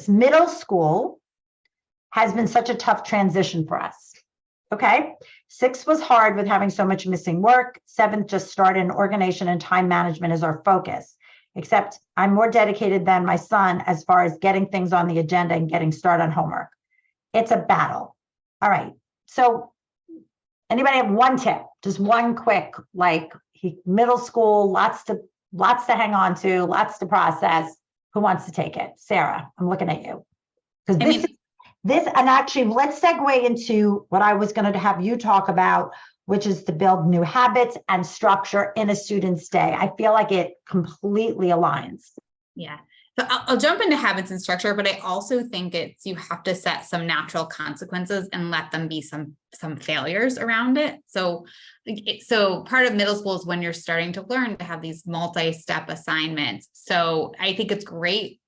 Middle school has been such a tough transition for us. Okay. 6 was hard with having so much missing work. 7th just started, and organization and time management is our focus. Except I'm more dedicated than my son as far as getting things on the agenda and getting started on homework. It's a battle. All right. So anybody have one tip? Just one quick, like middle school, lots to hang on to, lots to process. Who wants to take it? Sarah, I'm looking at you. Because this, and actually let's segue into what I was going to have you talk about, which is to build new habits and structure in a student's day. I feel like it completely aligns. Yeah. So I'll jump into habits and structure, but I also think you have to set some natural consequences and let them be some failures around it. So part of middle school is when you're starting to learn to have these multi-step assignments. So I think it's great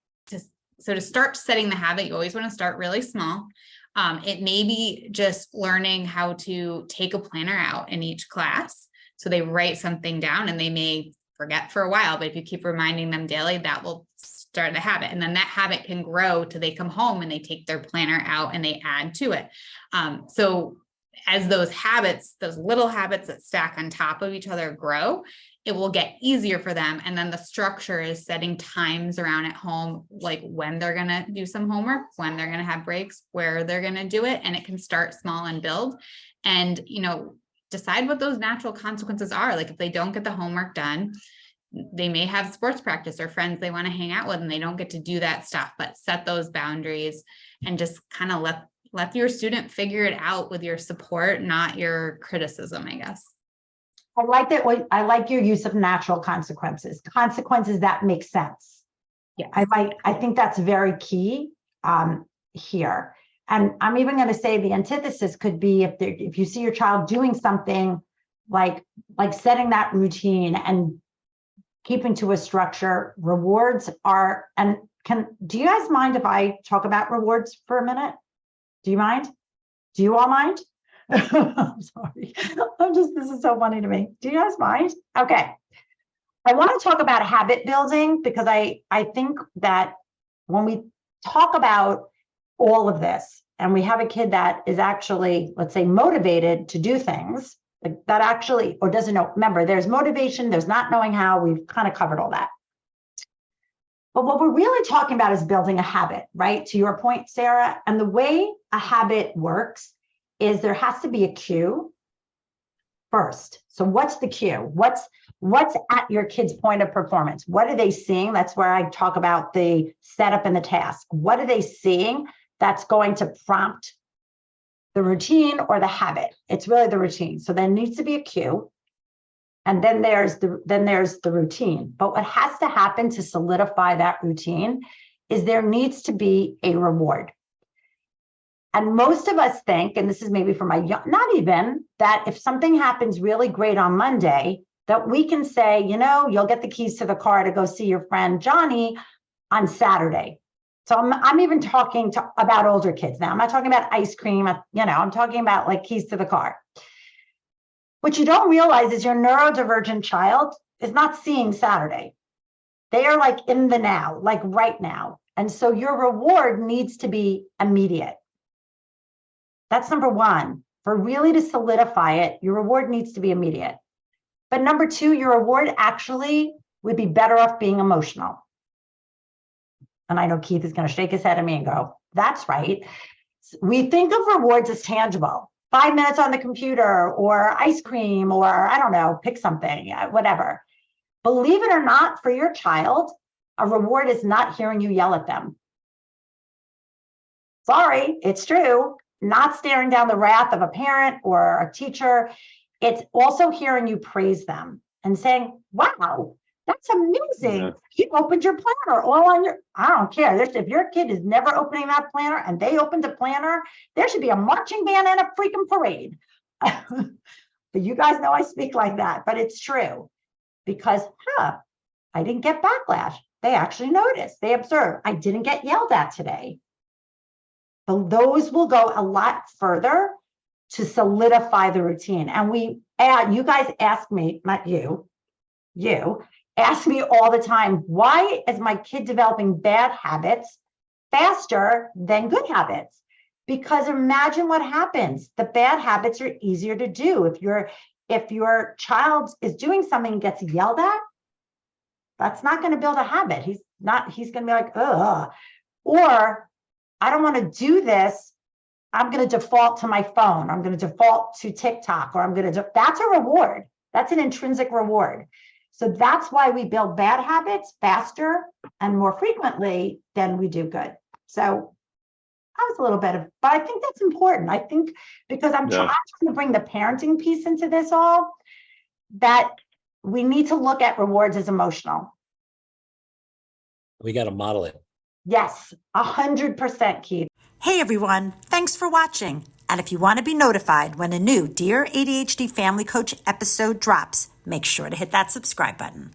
to start setting the habit. You always want to start really small. It may be just learning how to take a planner out in each class. So they write something down and they may forget for a while, but if you keep reminding them daily, that will start the habit. And then that habit can grow till they come home and they take their planner out and they add to it. So as those habits, those little habits that stack on top of each other grow, it will get easier for them. And then the structure is setting times around at home, like when they're going to do some homework, when they're going to have breaks, where they're going to do it. And it can start small and build, and, decide what those natural consequences are. Like if they don't get the homework done, they may have sports practice or friends they want to hang out with, and they don't get to do that stuff, but set those boundaries and just kind of let your student figure it out with your support, not your criticism, I guess. I like that. I like your use of natural consequences that make sense. Yeah. I think that's very key here. And I'm even going to say the antithesis could be if you see your child doing something like setting that routine and keeping to a structure, rewards are, and do you guys mind if I talk about rewards for a minute? Do you mind? Do you all mind? I'm sorry. This is so funny to me. Do you guys mind? Okay. I want to talk about habit building because I think that when we talk about all of this and we have a kid that is actually, let's say, motivated to do things like that actually, or doesn't know, remember, there's motivation, there's not knowing how, we've kind of covered all that. But what we're really talking about is building a habit, right? To your point, Sarah, and the way a habit works is there has to be a cue first. So what's the cue? What's at your kid's point of performance? What are they seeing? That's where I talk about the setup and the task. What are they seeing that's going to prompt the routine or the habit? It's really the routine. So there needs to be a cue. And then there's the routine. But what has to happen to solidify that routine is there needs to be a reward. And most of us think, and this is maybe for my young, not even, that if something happens really great on Monday, that we can say, you'll get the keys to the car to go see your friend Johnny on Saturday. So I'm even talking about older kids now. I'm not talking about ice cream. I'm talking about like keys to the car. What you don't realize is your neurodivergent child is not seeing Saturday. They are like in the now, like right now. And so your reward needs to be immediate. That's number one. For really to solidify it, your reward needs to be immediate. But number two, your reward actually would be better off being emotional. And I know Keith is going to shake his head at me and go, that's right. We think of rewards as tangible. 5 minutes on the computer or ice cream or I don't know, pick something, whatever. Believe it or not, for your child, a reward is not hearing you yell at them. Sorry, it's true. Not staring down the wrath of a parent or a teacher. It's also hearing you praise them and saying, wow, that's amazing. Yeah. You opened your planner all on your, I don't care. If your kid is never opening that planner and they opened a planner, there should be a marching band and a freaking parade. But you guys know I speak like that, but it's true because, I didn't get backlash. They actually noticed, they observed, I didn't get yelled at today. But those will go a lot further to solidify the routine. And you guys ask me, not you ask me all the time, why is my kid developing bad habits faster than good habits. Because imagine what happens. The bad habits are easier to do. If your child is doing something and gets yelled at, that's not going to build a habit. He's going to be like, ugh. Or I don't want to do this. I'm going to default to my phone. I'm going to default to TikTok, or that's a reward. That's an intrinsic reward. So that's why we build bad habits faster and more frequently than we do good. So that was a little bit of, but I think that's important. I think because I'm trying to bring the parenting piece into this all, that we need to look at rewards as emotional. We got to model it. Yes, 100%, Keith. Hey everyone, thanks for watching. And if you want to be notified when a new Dear ADHD Family Coach episode drops, make sure to hit that subscribe button.